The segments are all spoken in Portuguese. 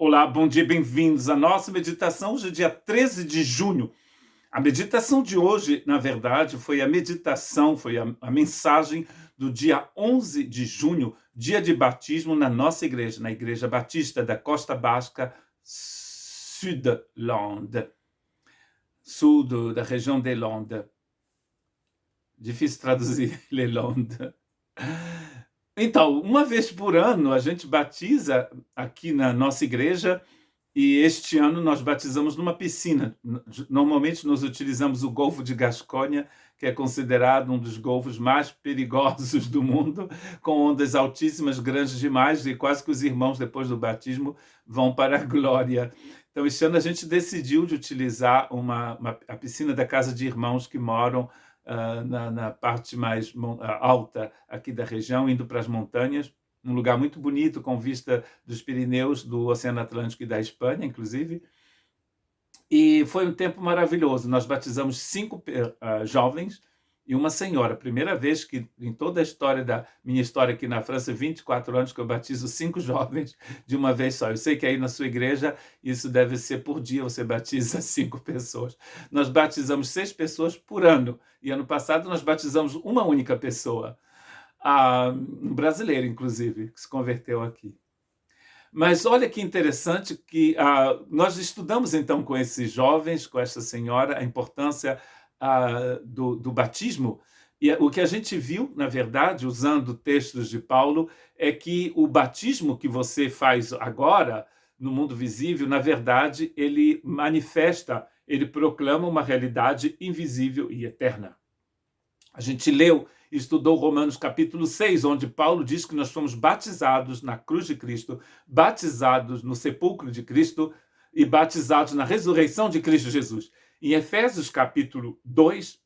Olá, bom dia, bem-vindos à nossa meditação. Hoje é dia 13 de junho. A meditação de hoje, na verdade, foi a meditação, foi a mensagem do dia 11 de junho, dia de batismo na nossa igreja, na Igreja Batista da Costa Basca, Sudland, da região de Landes. Difícil traduzir, Les Landes. Então, uma vez por ano, a gente batiza aqui na nossa igreja. E este ano nós batizamos numa piscina. Normalmente nós utilizamos o Golfo de Gasconha, que é considerado um dos golfos mais perigosos do mundo, com ondas altíssimas, grandes demais, e quase que os irmãos, depois do batismo, vão para a glória. Então, este ano a gente decidiu de utilizar a piscina da Casa de Irmãos que moram na parte mais alta aqui da região, indo para as montanhas, um lugar muito bonito, com vista dos Pirineus, do Oceano Atlântico e da Espanha, inclusive. E foi um tempo maravilhoso. Nós batizamos 5 jovens e uma senhora. Primeira vez que, em toda a história da minha história aqui na França, 24 anos, que eu batizo 5 jovens de uma vez só. Eu sei que aí na sua igreja isso deve ser por dia, você batiza 5 pessoas. Nós batizamos 6 pessoas por ano. E ano passado nós batizamos uma única pessoa. Um brasileiro, inclusive, que se converteu aqui. Mas olha que interessante que nós estudamos, então, com esses jovens, com essa senhora, a importância do batismo. E o que a gente viu, na verdade, usando textos de Paulo, é que o batismo que você faz agora, no mundo visível, na verdade, ele manifesta, ele proclama uma realidade invisível e eterna. A gente leu e estudou Romanos capítulo 6, onde Paulo diz que nós fomos batizados na cruz de Cristo, batizados no sepulcro de Cristo e batizados na ressurreição de Cristo Jesus. Em Efésios capítulo 2,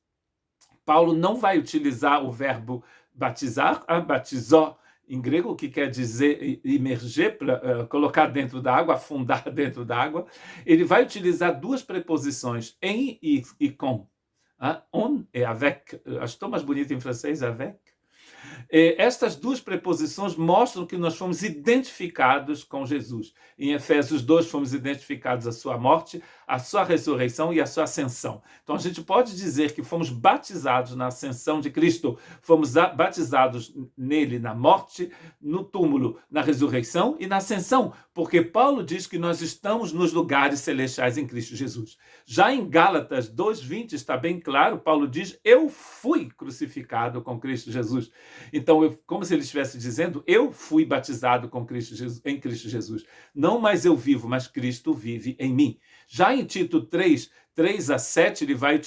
Paulo não vai utilizar o verbo batizar, batizó, em grego, que quer dizer imerger, colocar dentro da água, afundar dentro da água. Ele vai utilizar 2 preposições, em e com. On et avec. Acho tão mais bonito em francês, avec. Estas 2 preposições mostram que nós fomos identificados com Jesus. Em Efésios 2, fomos identificados a sua morte, a sua ressurreição e a sua ascensão. Então, a gente pode dizer que fomos batizados na ascensão de Cristo, fomos batizados nele na morte, no túmulo, na ressurreição e na ascensão, porque Paulo diz que nós estamos nos lugares celestiais em Cristo Jesus. Já em Gálatas 2:20 está bem claro, Paulo diz: eu fui crucificado com Cristo Jesus. Então, como se ele estivesse dizendo, eu fui batizado com Cristo Jesus, em Cristo Jesus. Não mais eu vivo, mas Cristo vive em mim. Já em Tito 3:3-7, ele vai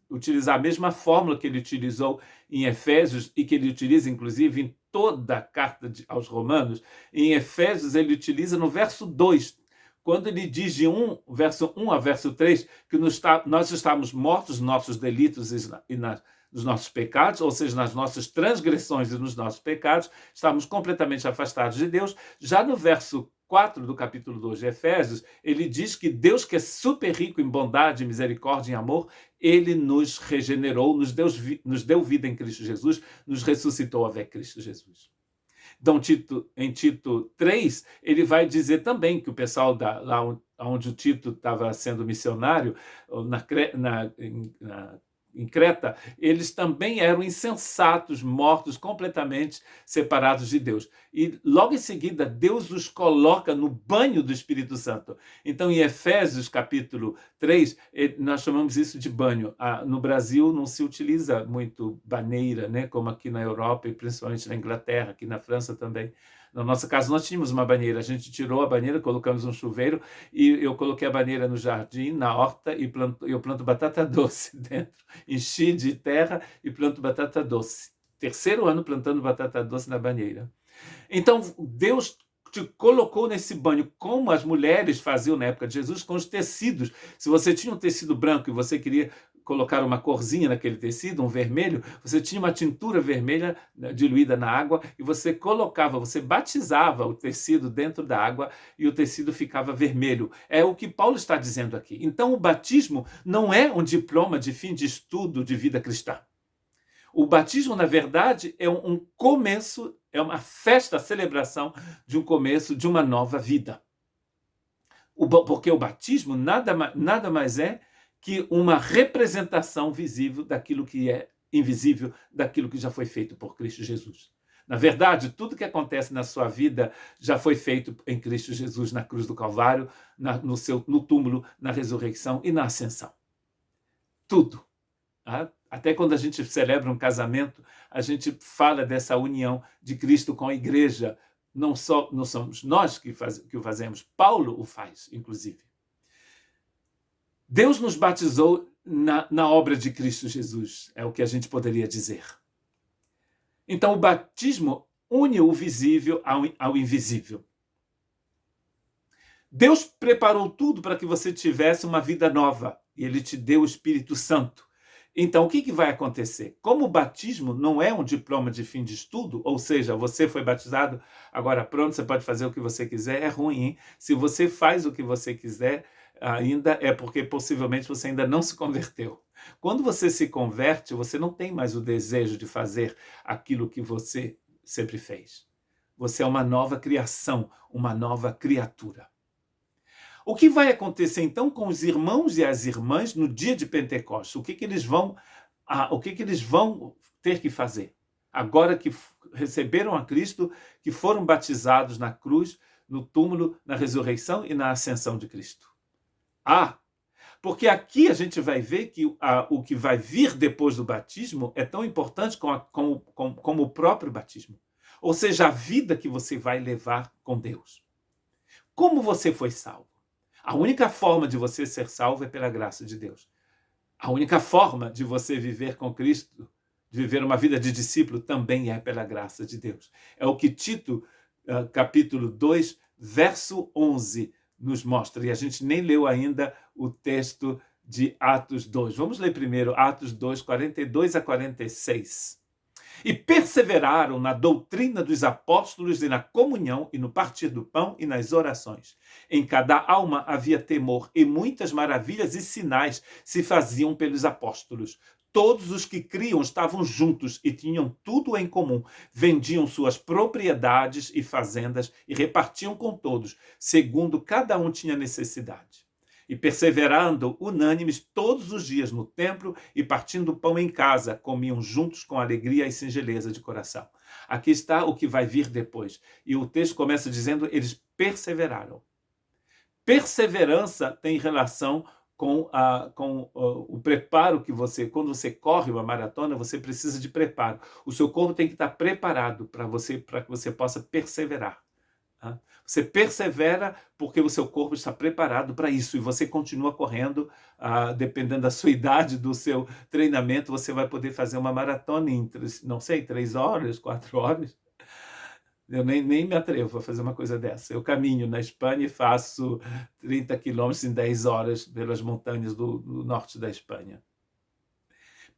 utilizar a mesma fórmula que ele utilizou em Efésios e que ele utiliza, inclusive, em toda a carta aos Romanos. Em Efésios, ele utiliza no verso 2, quando ele diz de verso 1 a verso 3, que nós estamos mortos nos nossos delitos e nos nossos pecados, ou seja, nas nossas transgressões e nos nossos pecados, estamos completamente afastados de Deus. Já no verso 4 do capítulo 2 de Efésios, ele diz que Deus, que é super rico em bondade, misericórdia e amor, ele nos regenerou, nos deu vida em Cristo Jesus, nos ressuscitou avec Cristo Jesus. Então, em Tito 3, ele vai dizer também que o pessoal lá onde o Tito estava sendo missionário, em Creta, eles também eram insensatos, mortos, completamente separados de Deus. E logo em seguida, Deus os coloca no banho do Espírito Santo. Então, em Efésios capítulo 3, nós chamamos isso de banho. No Brasil não se utiliza muito baneira, né? Como aqui na Europa e principalmente na Inglaterra, aqui na França também. No nosso caso, nós tínhamos uma banheira. A gente tirou a banheira, colocamos um chuveiro e eu coloquei a banheira no jardim, na horta, e eu planto batata doce dentro. Enchi de terra e planto batata doce. Terceiro ano plantando batata doce na banheira. Então, Deus te colocou nesse banho, como as mulheres faziam na época de Jesus, com os tecidos. Se você tinha um tecido branco e você queria colocar uma corzinha naquele tecido, um vermelho, você tinha uma tintura vermelha diluída na água e você batizava o tecido dentro da água e o tecido ficava vermelho. É o que Paulo está dizendo aqui. Então, o batismo não é um diploma de fim de estudo de vida cristã. O batismo, na verdade, é um começo, é uma festa, a celebração de um começo de uma nova vida. Porque o batismo nada mais é que uma representação visível daquilo que é invisível, daquilo que já foi feito por Cristo Jesus. Na verdade, tudo que acontece na sua vida já foi feito em Cristo Jesus na cruz do Calvário, no túmulo, na ressurreição e na ascensão. Tudo. Tá? Até quando a gente celebra um casamento, a gente fala dessa união de Cristo com a igreja. Não somos nós que o fazemos, Paulo o faz, inclusive. Deus nos batizou na obra de Cristo Jesus, é o que a gente poderia dizer. Então, o batismo une o visível ao invisível. Deus preparou tudo para que você tivesse uma vida nova, e Ele te deu o Espírito Santo. Então, o que vai acontecer? Como o batismo não é um diploma de fim de estudo, ou seja, você foi batizado, agora pronto, você pode fazer o que você quiser, é ruim, hein? Se você faz o que você quiser, ainda é porque possivelmente você ainda não se converteu. Quando você se converte, você não tem mais o desejo de fazer aquilo que você sempre fez. Você é uma nova criação, uma nova criatura. O que vai acontecer então com os irmãos e as irmãs no dia de Pentecostes? O que eles vão ter que fazer? Agora que receberam a Cristo, que foram batizados na cruz, no túmulo, na ressurreição e na ascensão de Cristo. Porque aqui a gente vai ver que o que vai vir depois do batismo é tão importante como o próprio batismo. Ou seja, a vida que você vai levar com Deus. Como você foi salvo? A única forma de você ser salvo é pela graça de Deus. A única forma de você viver com Cristo, de viver uma vida de discípulo, também é pela graça de Deus. É o que Tito, capítulo 2, verso 11, nos mostra. E a gente nem leu ainda o texto de Atos 2. Vamos ler primeiro Atos 2, 42 a 46. E perseveraram na doutrina dos apóstolos e na comunhão e no partir do pão e nas orações. Em cada alma havia temor e muitas maravilhas e sinais se faziam pelos apóstolos. Todos os que criam estavam juntos e tinham tudo em comum. Vendiam suas propriedades e fazendas e repartiam com todos, segundo cada um tinha necessidade. E perseverando unânimes todos os dias no templo e partindo o pão em casa, comiam juntos com alegria e singeleza de coração. Aqui está o que vai vir depois. E o texto começa dizendo, eles perseveraram. Perseverança tem relação com o preparo que você... Quando você corre uma maratona, você precisa de preparo. O seu corpo tem que estar preparado para que você possa perseverar. Você persevera porque o seu corpo está preparado para isso e você continua correndo, dependendo da sua idade, do seu treinamento, você vai poder fazer uma maratona em, 3 horas, 4 horas. Eu nem me atrevo a fazer uma coisa dessa. Eu caminho na Espanha e faço 30 quilômetros em 10 horas pelas montanhas do norte da Espanha.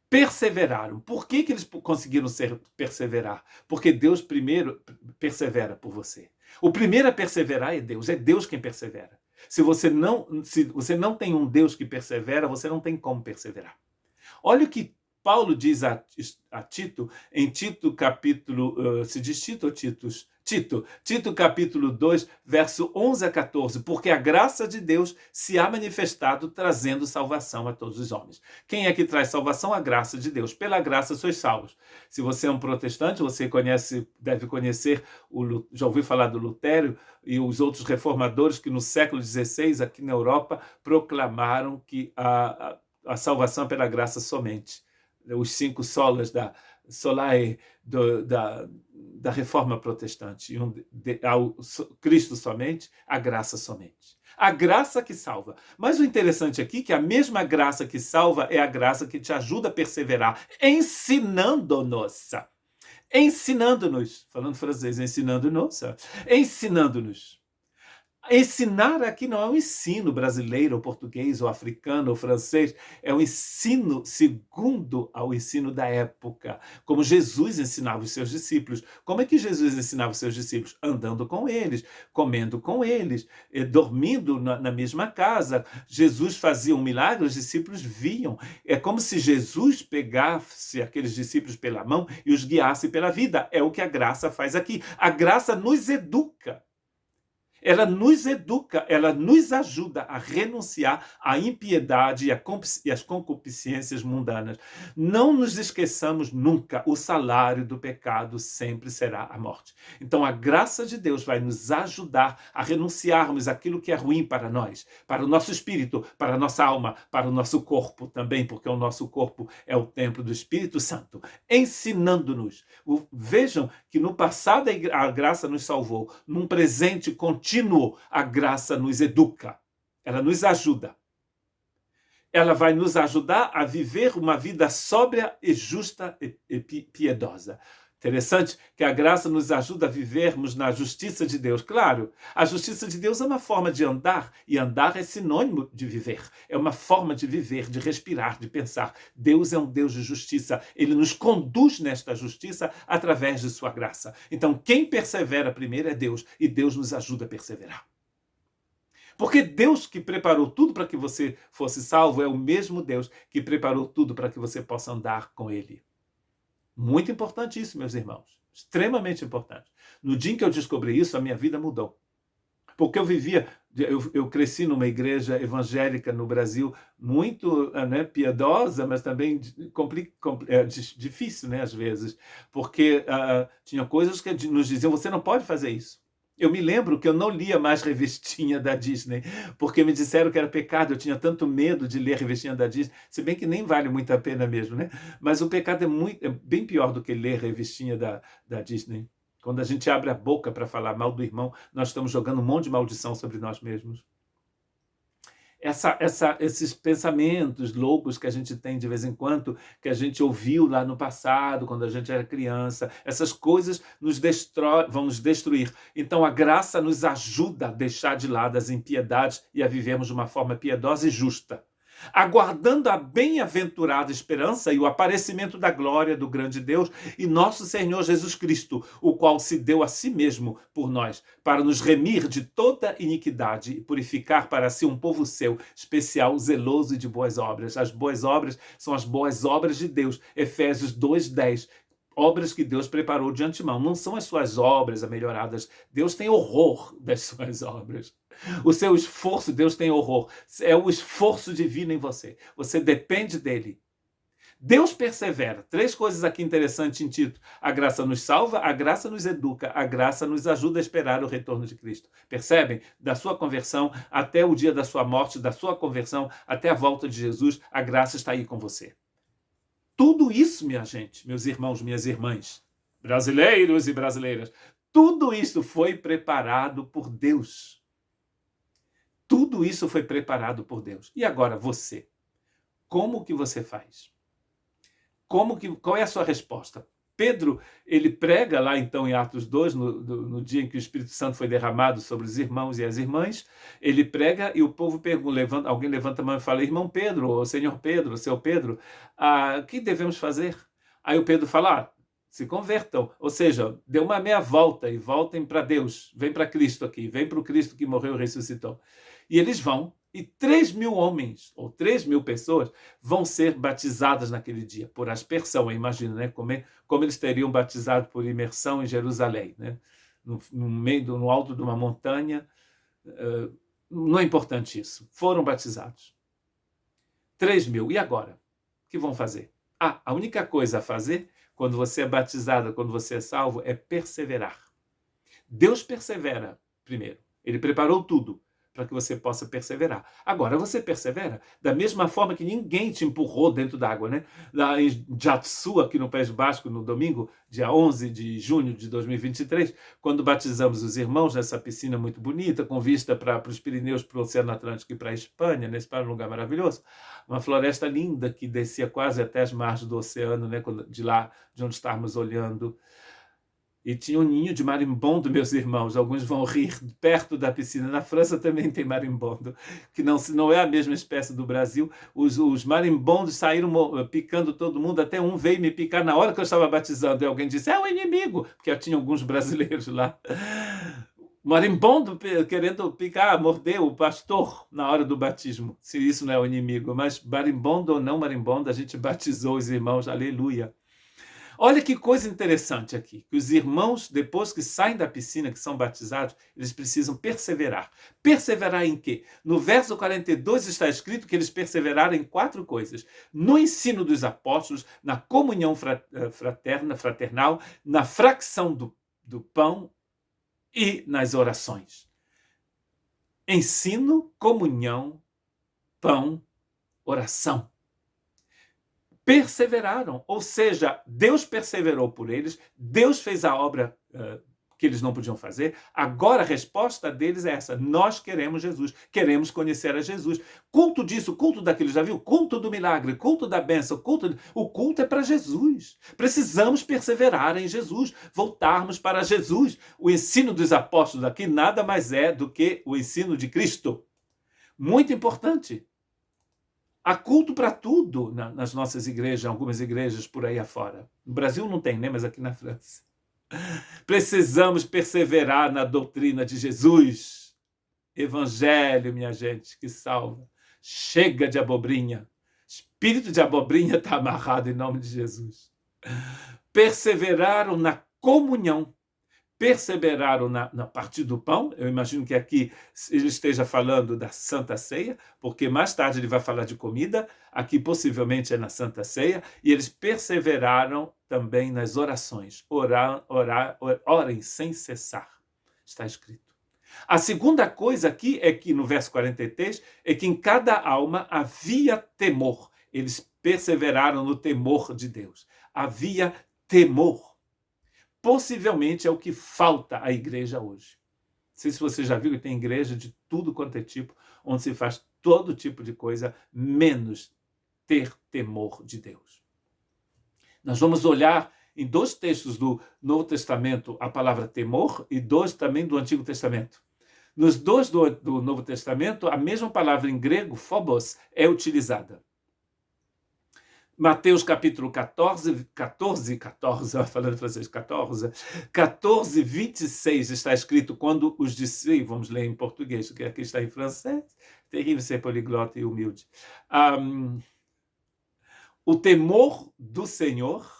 Perseveraram. Por que eles conseguiram perseverar? Porque Deus primeiro persevera por você. O primeiro a perseverar é Deus quem persevera. Se você não tem um Deus que persevera, você não tem como perseverar. Olha o que Paulo diz a Tito, em Tito capítulo, se diz Tito ou Titus? Tito capítulo 2, verso 11 a 14, porque a graça de Deus se há manifestado trazendo salvação a todos os homens. Quem é que traz salvação? A graça de Deus. Pela graça sois salvos. Se você é um protestante, você deve conhecer, já ouviu falar do Lutero e os outros reformadores que no século XVI, aqui na Europa, proclamaram que a salvação é pela graça somente. Os 5 solas da Solae da reforma protestante. Cristo somente, a graça somente. A graça que salva. Mas o interessante aqui é que a mesma graça que salva é a graça que te ajuda a perseverar, ensinando-nos, falando francês, ensinando-nos. Ensinar aqui não é um ensino brasileiro, ou português, ou africano, ou francês. É um ensino segundo ao ensino da época. Como Jesus ensinava os seus discípulos. Como é que Jesus ensinava os seus discípulos? Andando com eles, comendo com eles, dormindo na mesma casa. Jesus fazia um milagre, os discípulos viam. É como se Jesus pegasse aqueles discípulos pela mão e os guiasse pela vida. É o que a graça faz aqui. A graça nos educa. Ela nos educa, ela nos ajuda a renunciar à impiedade e às concupiscências mundanas. Não nos esqueçamos nunca, o salário do pecado sempre será a morte. Então a graça de Deus vai nos ajudar a renunciarmos àquilo que é ruim para nós, para o nosso espírito, para a nossa alma, para o nosso corpo também, porque o nosso corpo é o templo do Espírito Santo, ensinando-nos. Vejam que no passado a graça nos salvou, num presente contínuo a graça nos educa, ela nos ajuda. Ela vai nos ajudar a viver uma vida sóbria e justa e piedosa. Interessante que a graça nos ajuda a vivermos na justiça de Deus. Claro, a justiça de Deus é uma forma de andar, e andar é sinônimo de viver. É uma forma de viver, de respirar, de pensar. Deus é um Deus de justiça. Ele nos conduz nesta justiça através de sua graça. Então, quem persevera primeiro é Deus, e Deus nos ajuda a perseverar. Porque Deus que preparou tudo para que você fosse salvo é o mesmo Deus que preparou tudo para que você possa andar com Ele. Muito importante isso, meus irmãos. Extremamente importante. No dia em que eu descobri isso, a minha vida mudou. Porque eu cresci numa igreja evangélica no Brasil muito piedosa, mas também difícil, às vezes. Porque tinha coisas que nos diziam, você não pode fazer isso. Eu me lembro que eu não lia mais revistinha da Disney, porque me disseram que era pecado, eu tinha tanto medo de ler revistinha da Disney, se bem que nem vale muito a pena mesmo, Mas o pecado é bem pior do que ler revistinha da Disney. Quando a gente abre a boca para falar mal do irmão, nós estamos jogando um monte de maldição sobre nós mesmos. Esses pensamentos loucos que a gente tem de vez em quando, que a gente ouviu lá no passado, quando a gente era criança, essas coisas vão nos destruir. Então a graça nos ajuda a deixar de lado as impiedades e a vivermos de uma forma piedosa e justa, aguardando a bem-aventurada esperança e o aparecimento da glória do grande Deus e nosso Senhor Jesus Cristo, o qual se deu a si mesmo por nós, para nos remir de toda iniquidade e purificar para si um povo seu, especial, zeloso e de boas obras. As boas obras são as boas obras de Deus. Efésios 2:10. Obras que Deus preparou de antemão. Não são as suas obras melhoradas. Deus tem horror das suas obras. O seu esforço, Deus tem horror. É o esforço divino em você. Você depende dele. Deus persevera. 3 coisas aqui interessantes em Tito. A graça nos salva, a graça nos educa, a graça nos ajuda a esperar o retorno de Cristo. Percebem? Da sua conversão até o dia da sua morte, da sua conversão até a volta de Jesus, a graça está aí com você. Tudo isso, minha gente, meus irmãos, minhas irmãs, brasileiros e brasileiras, tudo isso foi preparado por Deus. Tudo isso foi preparado por Deus. E agora você? Como que você faz? Qual é a sua resposta? Pedro, ele prega lá então em Atos 2, no dia em que o Espírito Santo foi derramado sobre os irmãos e as irmãs, ele prega e o povo pergunta, alguém levanta a mão e fala, irmão Pedro, ou senhor Pedro, seu Pedro, o que devemos fazer? Aí o Pedro fala, se convertam, ou seja, dê uma meia volta e voltem para Deus, vem para Cristo aqui, vem para o Cristo que morreu e ressuscitou. E eles vão, e 3.000 homens, ou 3.000 pessoas, vão ser batizadas naquele dia, por aspersão, imagina, como eles teriam batizado por imersão em Jerusalém, no alto de uma montanha. Não é importante isso. Foram batizados. 3.000. E agora? O que vão fazer? A única coisa a fazer, quando você é batizado, quando você é salvo, é perseverar. Deus persevera primeiro. Ele preparou tudo para que você possa perseverar. Agora, você persevera da mesma forma que ninguém te empurrou dentro d'água, Lá em Jatsu, aqui no País Basco, no domingo, dia 11 de junho de 2023, quando batizamos os irmãos nessa piscina muito bonita, com vista para os Pirineus, para o Oceano Atlântico e para a Espanha, nesse lugar maravilhoso, uma floresta linda que descia quase até as margens do oceano, de lá de onde estávamos olhando. E tinha um ninho de marimbondo, meus irmãos. Alguns vão rir perto da piscina. Na França também tem marimbondo, que não é a mesma espécie do Brasil. Os marimbondos saíram picando todo mundo. Até um veio me picar na hora que eu estava batizando. E alguém disse, é um inimigo, porque tinha alguns brasileiros lá. Marimbondo querendo picar, morder o pastor na hora do batismo. Se isso não é o inimigo. Mas marimbondo ou não marimbondo, a gente batizou os irmãos. Aleluia. Olha que coisa interessante aqui, que os irmãos, depois que saem da piscina, que são batizados, eles precisam perseverar. Perseverar em quê? No verso 42 está escrito que eles perseveraram em 4 coisas: no ensino dos apóstolos, na comunhão fraternal, na fracção do pão e nas orações. Ensino, comunhão, pão, oração. Perseveraram, ou seja, Deus perseverou por eles, Deus fez a obra que eles não podiam fazer. Agora a resposta deles é essa: nós queremos Jesus, queremos conhecer a Jesus. Culto disso, culto daquilo, já viu? Culto do milagre, culto da bênção, o culto é para Jesus. Precisamos perseverar em Jesus, voltarmos para Jesus. O ensino dos apóstolos aqui nada mais é do que o ensino de Cristo. Muito importante. Há culto para tudo nas nossas igrejas, algumas igrejas por aí afora. No Brasil não tem, né? Mas aqui na França. Precisamos perseverar na doutrina de Jesus. Evangelho, minha gente, que salva. Chega de abobrinha. Espírito de abobrinha está amarrado em nome de Jesus. Perseveraram na comunhão. Perseveraram na partir do pão. Eu imagino que aqui ele esteja falando da Santa Ceia, porque mais tarde ele vai falar de comida, aqui possivelmente é na Santa Ceia, e eles perseveraram também nas orações. Orem sem cessar, está escrito. A segunda coisa aqui é que no verso 43 é que em cada alma havia temor. Eles perseveraram no temor de Deus. Havia temor. Possivelmente é o que falta à igreja hoje. Não sei se você já viu que tem igreja de tudo quanto é tipo, onde se faz todo tipo de coisa, menos ter temor de Deus. Nós vamos olhar em 2 textos do Novo Testamento a palavra temor e 2 também do Antigo Testamento. Nos 2 do Novo Testamento, a mesma palavra em grego, phobos, é utilizada. Mateus capítulo 14, falando francês, 14, 26 está escrito quando os discípulos, vamos ler em português, que aqui está em francês, terrível ser poliglota e humilde. O temor do Senhor,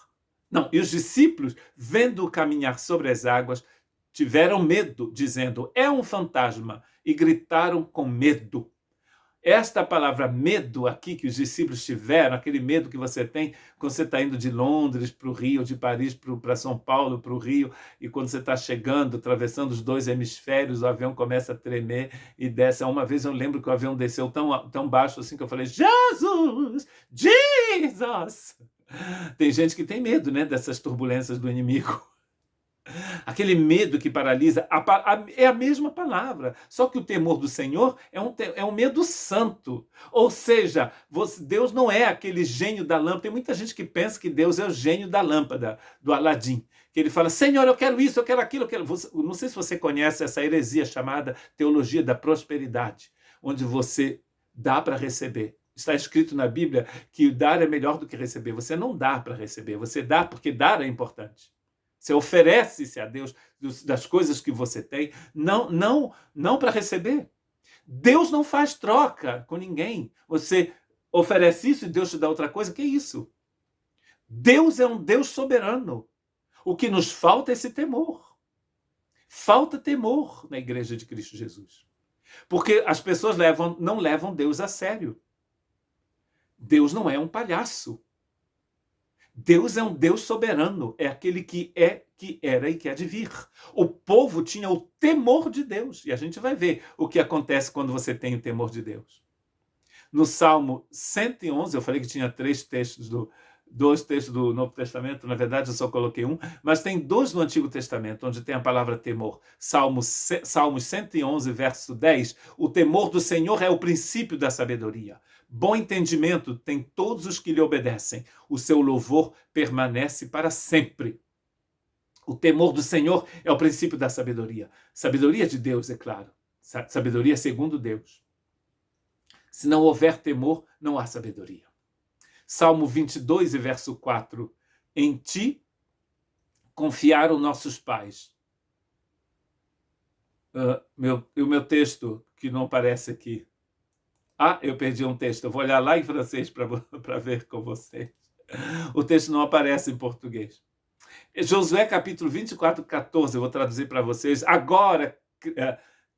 e os discípulos, vendo-o caminhar sobre as águas, tiveram medo, dizendo, é um fantasma, e gritaram com medo. Esta palavra medo aqui que os discípulos tiveram, aquele medo que você tem quando você está indo de Londres para o Rio, de Paris para São Paulo, para o Rio, e quando você está chegando, atravessando os 2 hemisférios, o avião começa a tremer e desce. Uma vez eu lembro que o avião desceu tão baixo assim que eu falei, Jesus! Jesus! Tem gente que tem medo, né, dessas turbulências do inimigo. Aquele medo que paralisa, é a mesma palavra, só que o temor do Senhor é um medo santo. Ou seja, Deus não é aquele gênio da lâmpada. Tem muita gente que pensa que Deus é o gênio da lâmpada, do Aladim. Que ele fala, Senhor, eu quero isso, eu quero aquilo, eu quero... Não sei se você conhece essa heresia chamada teologia da prosperidade, onde você dá para receber. Está escrito na Bíblia que dar é melhor do que receber. Você não dá para receber, você dá porque dar é importante. Você oferece-se a Deus das coisas que você tem, não para receber. Deus não faz troca com ninguém. Você oferece isso e Deus te dá outra coisa. Que é isso? Deus é um Deus soberano. O que nos falta é esse temor. Falta temor na igreja de Cristo Jesus. Porque as pessoas não levam Deus a sério. Deus não é um palhaço. Deus é um Deus soberano, é aquele que era e que há de vir. O povo tinha o temor de Deus, e a gente vai ver o que acontece quando você tem o temor de Deus. No Salmo 111, eu falei que tinha 2 textos do Novo Testamento, na verdade eu só coloquei um, mas tem 2 no Antigo Testamento, onde tem a palavra temor. Salmos 111, verso 10, o temor do Senhor é o princípio da sabedoria. Bom entendimento tem todos os que lhe obedecem. O seu louvor permanece para sempre. O temor do Senhor é o princípio da sabedoria. Sabedoria de Deus, é claro. Sabedoria segundo Deus. Se não houver temor, não há sabedoria. Salmo 22, verso 4. Em ti confiaram nossos pais. O meu texto, que não aparece aqui. Eu perdi um texto. Eu vou olhar lá em francês para ver com vocês. O texto não aparece em português. Josué capítulo 24, 14, eu vou traduzir para vocês. Agora,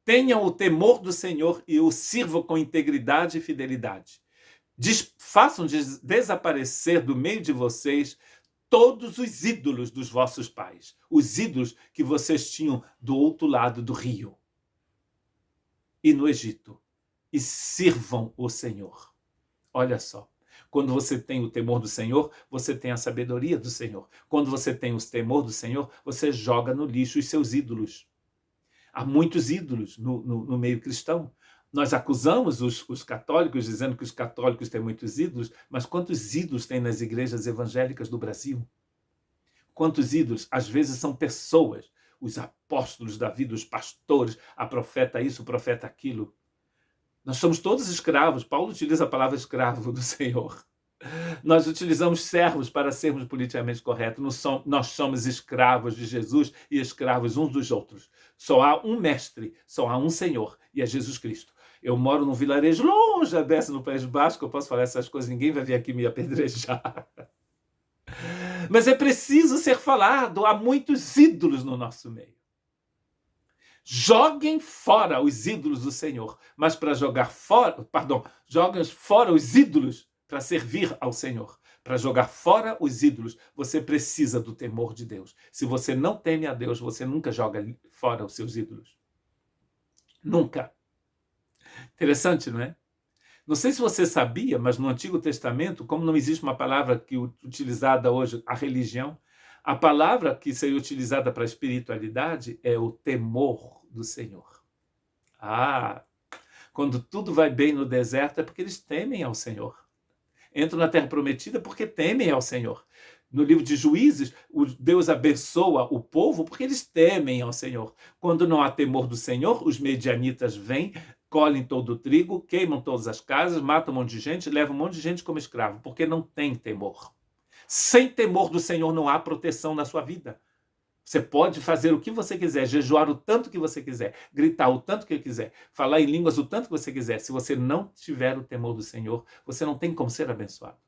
tenham o temor do Senhor e o sirvam com integridade e fidelidade. Façam desaparecer do meio de vocês todos os ídolos dos vossos pais, os ídolos que vocês tinham do outro lado do rio e no Egito, e sirvam o Senhor. Olha só, quando você tem o temor do Senhor, você tem a sabedoria do Senhor. Quando você tem o temor do Senhor, você joga no lixo os seus ídolos. Há muitos ídolos no meio cristão. Nós acusamos os católicos, dizendo que os católicos têm muitos ídolos, mas quantos ídolos tem nas igrejas evangélicas do Brasil? Quantos ídolos? Às vezes são pessoas, os apóstolos da vida, os pastores, a profeta isso, o profeta aquilo. Nós somos todos escravos. Paulo utiliza a palavra escravo do Senhor. Nós utilizamos servos para sermos politicamente corretos. Nós somos escravos de Jesus e escravos uns dos outros. Só há um mestre, só há um Senhor, e é Jesus Cristo. Eu moro num vilarejo longe a beça no País Basco, eu posso falar essas coisas, ninguém vai vir aqui me apedrejar. Mas é preciso ser falado, há muitos ídolos no nosso meio. Joguem fora os ídolos do Senhor, mas para jogar fora, joguem fora os ídolos para servir ao Senhor. Para jogar fora os ídolos, você precisa do temor de Deus. Se você não teme a Deus, você nunca joga fora os seus ídolos. Nunca. Interessante, não é? Não sei se você sabia, mas no Antigo Testamento, como não existe uma palavra utilizada hoje, a religião, a palavra que seria utilizada para a espiritualidade é o temor do Senhor. Quando tudo vai bem no deserto é porque eles temem ao Senhor. Entram na Terra Prometida porque temem ao Senhor. No livro de Juízes, Deus abençoa o povo porque eles temem ao Senhor. Quando não há temor do Senhor, os medianitas vêm, colhem todo o trigo, queimam todas as casas, matam um monte de gente, levam um monte de gente como escravo, porque não tem temor. Sem temor do Senhor não há proteção na sua vida. Você pode fazer o que você quiser, jejuar o tanto que você quiser, gritar o tanto que quiser, falar em línguas o tanto que você quiser. Se você não tiver o temor do Senhor, você não tem como ser abençoado.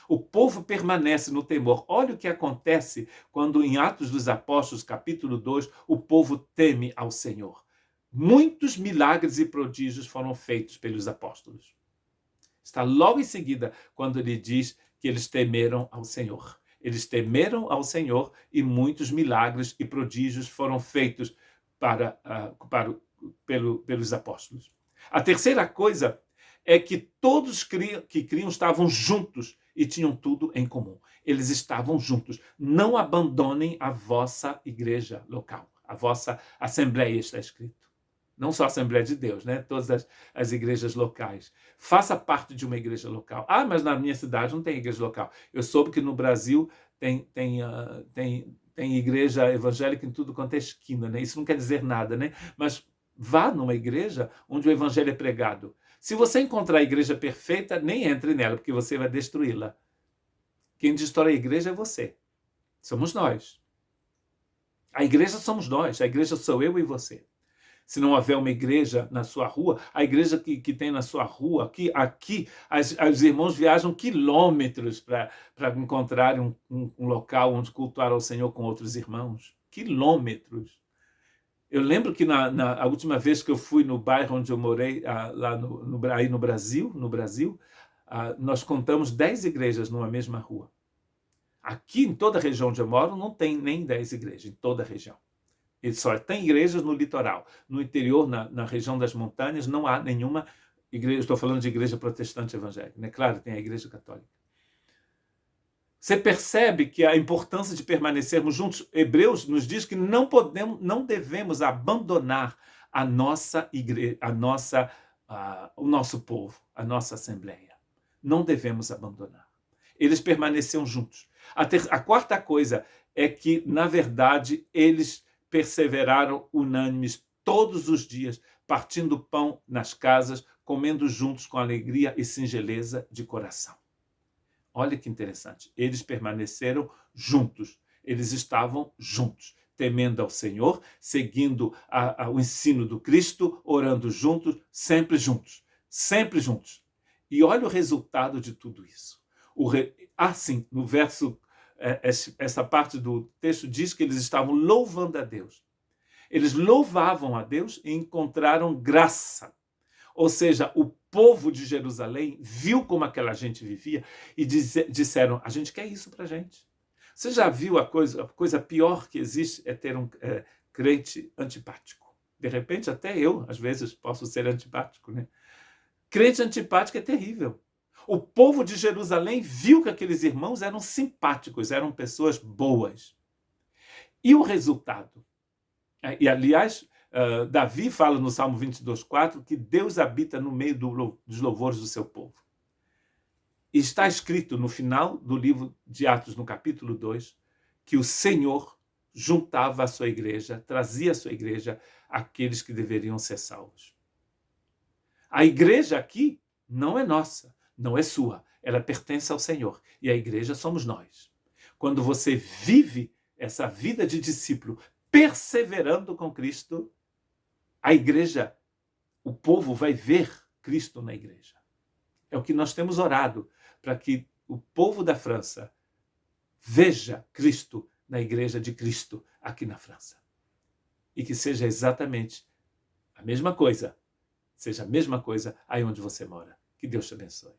O povo permanece no temor. Olha o que acontece quando em Atos dos Apóstolos, capítulo 2, o povo teme ao Senhor. Muitos milagres e prodígios foram feitos pelos apóstolos. Está logo em seguida quando ele diz que eles temeram ao Senhor. Eles temeram ao Senhor e muitos milagres e prodígios foram feitos pelos apóstolos. A terceira coisa é que todos que criam estavam juntos e tinham tudo em comum. Eles estavam juntos. Não abandonem a vossa igreja local, a vossa assembleia, está escrito. Não só a Assembleia de Deus, né? Todas as igrejas locais. Faça parte de uma igreja local. Mas na minha cidade não tem igreja local. Eu soube que no Brasil tem igreja evangélica em tudo quanto é esquina, né? Isso não quer dizer nada, né? Mas vá numa igreja onde o evangelho é pregado. Se você encontrar a igreja perfeita, nem entre nela, porque você vai destruí-la. Quem destrói a igreja é você. Somos nós. A igreja somos nós. A igreja sou eu e você. Se não houver uma igreja na sua rua, a igreja que tem na sua rua, aqui os irmãos viajam quilômetros para encontrar um local onde cultuar ao Senhor com outros irmãos. Quilômetros. Eu lembro que a última vez que eu fui no bairro onde eu morei, lá aí no Brasil, nós contamos 10 igrejas numa mesma rua. Aqui, em toda a região onde eu moro, não tem nem 10 igrejas, em toda a região. E só tem igrejas no litoral. No interior, na região das montanhas, não há nenhuma igreja. Estou falando de igreja protestante evangélica, né? Claro, tem a igreja católica. Você percebe que a importância de permanecermos juntos. Hebreus nos diz que não devemos abandonar a nossa igreja, o nosso povo, a nossa assembleia. Não devemos abandonar. Eles permaneciam juntos. A quarta coisa é que, na verdade, eles perseveraram unânimes todos os dias, partindo pão nas casas, comendo juntos com alegria e singeleza de coração. Olha que interessante. Eles permaneceram juntos. Eles estavam juntos, temendo ao Senhor, seguindo o ensino do Cristo, orando juntos, sempre juntos. Sempre juntos. E olha o resultado de tudo isso. No verso essa parte do texto diz que eles estavam louvando a Deus. Eles louvavam a Deus e encontraram graça. Ou seja, o povo de Jerusalém viu como aquela gente vivia e disseram, a gente quer isso para a gente. Você já viu a coisa pior que existe é ter um crente antipático. De repente, até eu, às vezes, posso ser antipático, né? Crente antipático é terrível. O povo de Jerusalém viu que aqueles irmãos eram simpáticos, eram pessoas boas. E o resultado? E, aliás, Davi fala no Salmo 22:4 que Deus habita no meio dos louvores do seu povo. E está escrito no final do livro de Atos, no capítulo 2, que o Senhor juntava a sua igreja, trazia a sua igreja aqueles que deveriam ser salvos. A igreja aqui não é nossa, não é sua, ela pertence ao Senhor. E a igreja somos nós. Quando você vive essa vida de discípulo, perseverando com Cristo, a igreja, o povo vai ver Cristo na igreja. É o que nós temos orado, para que o povo da França veja Cristo na igreja de Cristo aqui na França. E que seja exatamente a mesma coisa, seja a mesma coisa aí onde você mora. Que Deus te abençoe.